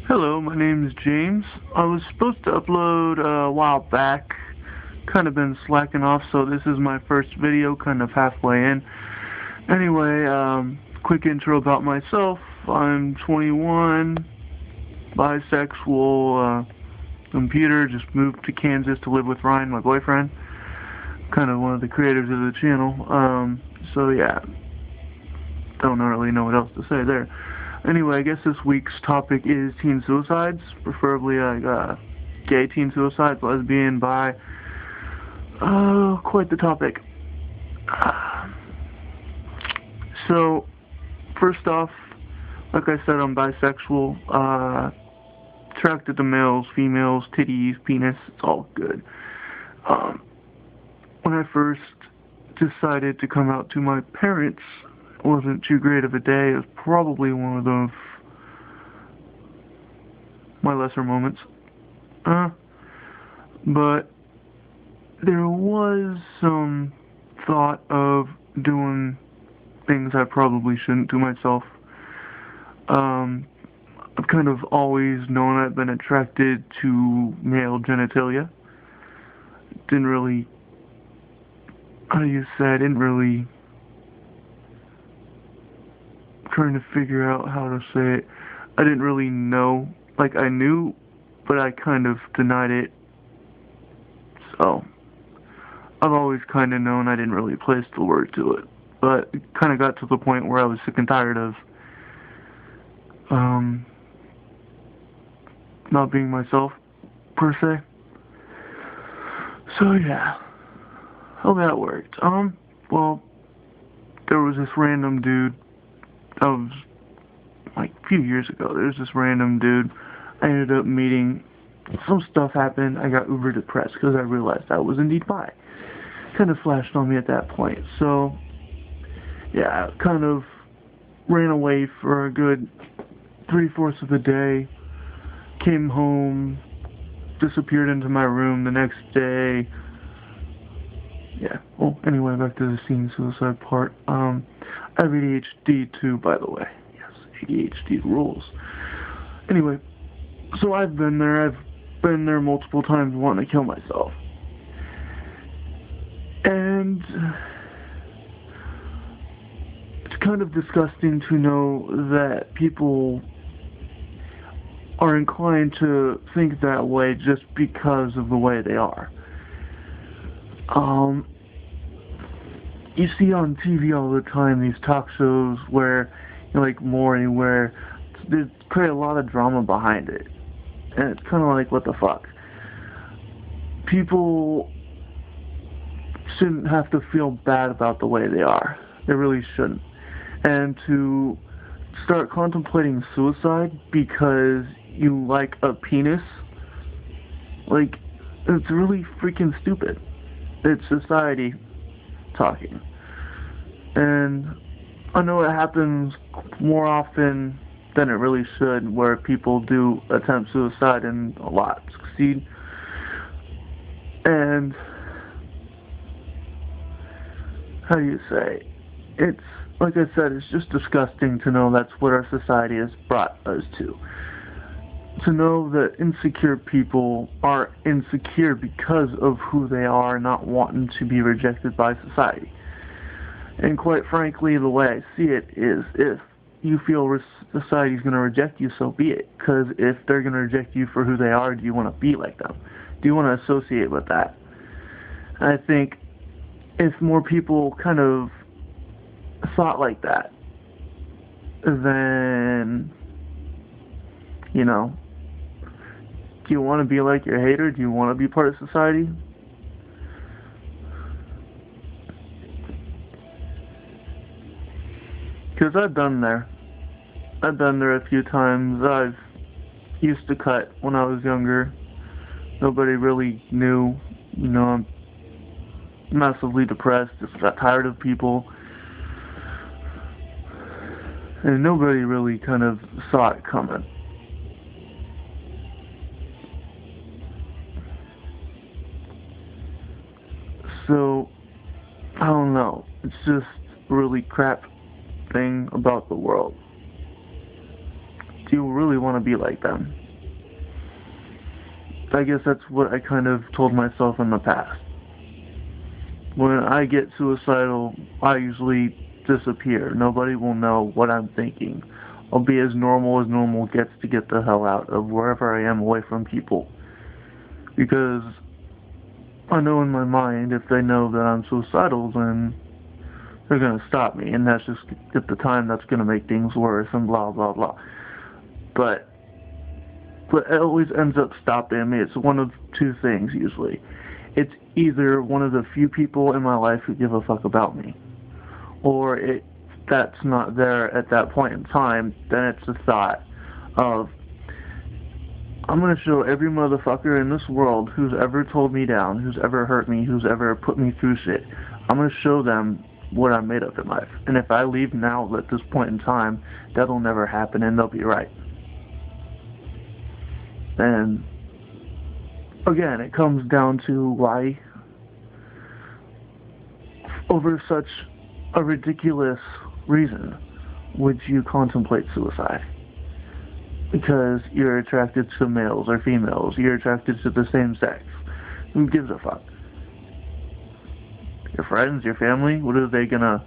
Hello, my name is James. I was supposed to upload a while back. Kind of been slacking off, so this is my first video, kind of halfway in. Anyway, quick intro about myself. I'm 21, bisexual, computer, just moved to Kansas to live with Ryan, my boyfriend. Kind of one of the creators of the channel. So yeah, don't really know what else to say there. Anyway, I guess this week's topic is teen suicides, preferably gay teen suicides, lesbian, bi. Quite the topic. So, first off, like I said, I'm bisexual. Attracted to males, females, titties, penis, it's all good. When I first decided to come out to my parents, it wasn't too great of a day. It was probably one of my lesser moments. But there was some thought of doing things I probably shouldn't to myself. I've kind of always known I've been attracted to male genitalia. Didn't really, how do you say, I didn't really, trying to figure out how to say it. I didn't really know, like I knew, but I kind of denied it. So, I've always kind of known, I didn't really place the word to it. But it kind of got to the point where I was sick and tired of not being myself, per se. So yeah, how that worked. Well, there was this random dude, that was like a few years ago. There was this random dude I ended up meeting. Some stuff happened. I got uber depressed because I realized I was indeed bi. Kind of flashed on me at that point. So, yeah, I kind of ran away for a good 3/4 of the day. Came home, disappeared into my room the next day. Yeah, well, anyway, back to the teen suicide part. I have ADHD too, by the way. Yes, ADHD rules. Anyway, so I've been there multiple times wanting to kill myself. And it's kind of disgusting to know that people are inclined to think that way just because of the way they are. You see on TV all the time these talk shows where, like Maury, where they create a lot of drama behind it. And it's kind of like, what the fuck? People shouldn't have to feel bad about the way they are. They really shouldn't. And to start contemplating suicide because you like a penis, like, it's really freaking stupid. It's society talking. And I know it happens more often than it really should, where people do attempt suicide and a lot succeed. And how do you say? It's, like I said, it's just disgusting to know that's what our society has brought us to. To know that insecure people are insecure because of who they are, not wanting to be rejected by society. And quite frankly, the way I see it is, if you feel society's going to reject you, so be it. Because if they're going to reject you for who they are, do you want to be like them? Do you want to associate with that? I think if more people kind of thought like that, then, you know, do you want to be like your hater? Do you want to be part of society? Because I've been there. I've been there a few times. I've used to cut when I was younger. Nobody really knew. You know, I'm massively depressed. Just got tired of people. And nobody really kind of saw it coming. So, I don't know. It's just a really crap thing about the world. Do you really want to be like them? I guess that's what I kind of told myself in the past. When I get suicidal, I usually disappear. Nobody will know what I'm thinking. I'll be as normal gets to get the hell out of wherever I am away from people. Because I know in my mind, if they know that I'm suicidal, then they're going to stop me. And that's just, at the time, that's going to make things worse and blah, blah, blah. But it always ends up stopping me. It's one of two things, usually. It's either one of the few people in my life who give a fuck about me, or that's not there at that point in time. Then it's the thought of, I'm going to show every motherfucker in this world who's ever told me down, who's ever hurt me, who's ever put me through shit. I'm going to show them what I'm made of in life. And if I leave now at this point in time, that'll never happen, and they'll be right. And again, it comes down to why, over such a ridiculous reason, would you contemplate suicide? Because you're attracted to males or females, you're attracted to the same sex. Who gives a fuck? Your friends, your family, what are they gonna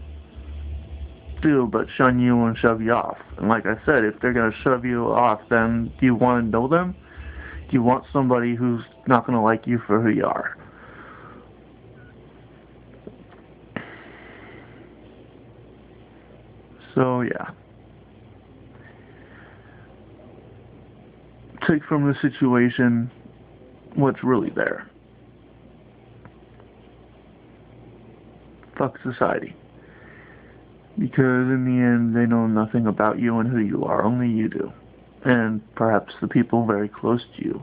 do but shun you and shove you off? And like I said, if they're gonna shove you off, then do you want to know them? Do you want somebody who's not gonna like you for who you are? So yeah, take from the situation what's really there. Fuck society. Because in the end, they know nothing about you and who you are. Only you do. And perhaps the people very close to you.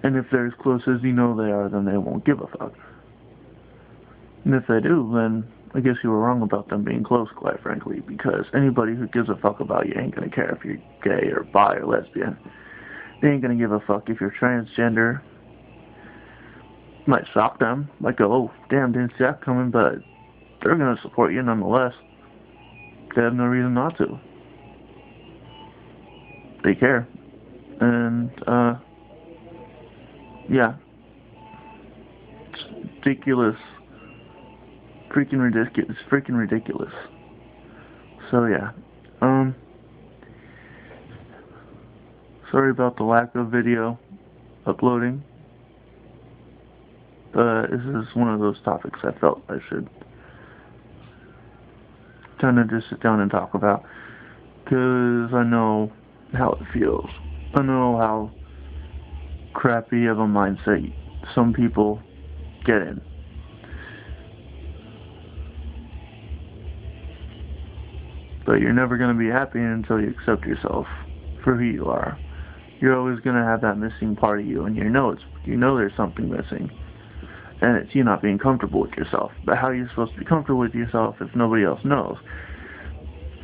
And if they're as close as you know they are, then they won't give a fuck. And if they do, then I guess you were wrong about them being close, quite frankly. Because anybody who gives a fuck about you ain't gonna care if you're gay or bi or lesbian. They ain't gonna give a fuck if you're transgender. Might shock them. Might go, oh, damn, didn't see that coming, but they're gonna support you nonetheless. They have no reason not to. They care. And, yeah. It's ridiculous. Freaking ridiculous. It's freaking ridiculous. So, yeah. Sorry about the lack of video uploading. But this is one of those topics I felt I should kind of just sit down and talk about. Because I know how it feels. I know how crappy of a mindset some people get in. But you're never going to be happy until you accept yourself for who you are. You're always going to have that missing part of you, and you know there's something missing. And it's you not being comfortable with yourself. But how are you supposed to be comfortable with yourself if nobody else knows?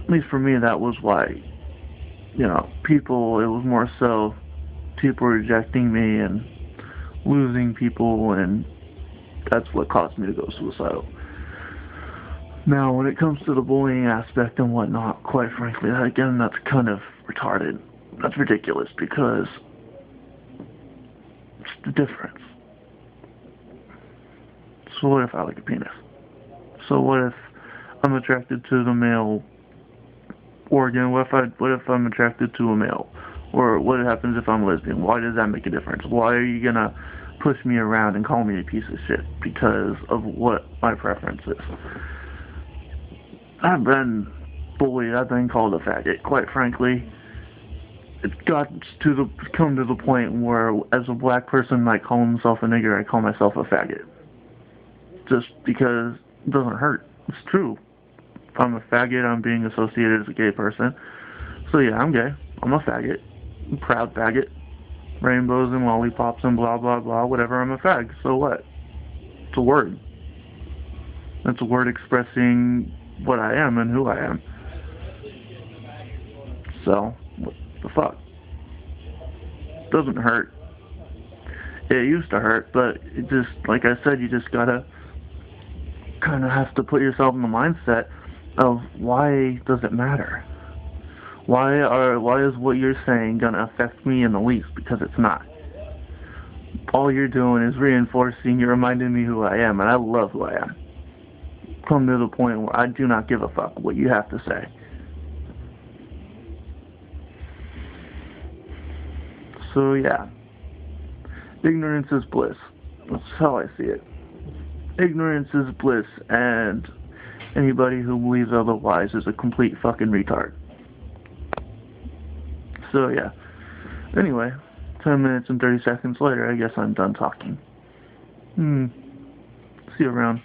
At least for me, that was why, it was more so people rejecting me and losing people, and that's what caused me to go suicidal. Now, when it comes to the bullying aspect and whatnot, quite frankly, again, that's kind of retarded. That's ridiculous, because it's the difference. So what if I like a penis? So what if I'm attracted to the male organ? What if I'm attracted to a male? Or what happens if I'm lesbian? Why does that make a difference? Why are you gonna push me around and call me a piece of shit because of what my preference is? I've been bullied. I've been called a faggot. Quite frankly, it's come to the point where, as a black person might call himself a nigger, I call myself a faggot. Just because it doesn't hurt. It's true. If I'm a faggot, I'm being associated as a gay person. So yeah, I'm gay. I'm a faggot. I'm a proud faggot. Rainbows and lollipops and blah, blah, blah, whatever, I'm a fag. So what? It's a word. It's a word expressing what I am and who I am. So, what the fuck? It doesn't hurt. It used to hurt, but it just, like I said, you just gotta kind of have to put yourself in the mindset of, why does it matter? Why is what you're saying gonna affect me in the least? Because it's not. All you're doing is reinforcing, you're reminding me who I am, and I love who I am. Come to the point where I do not give a fuck what you have to say. So yeah, ignorance is bliss. That's how I see it. Ignorance is bliss, and anybody who believes otherwise is a complete fucking retard. So yeah. Anyway, 10 minutes and 30 seconds later, I guess I'm done talking. See you around.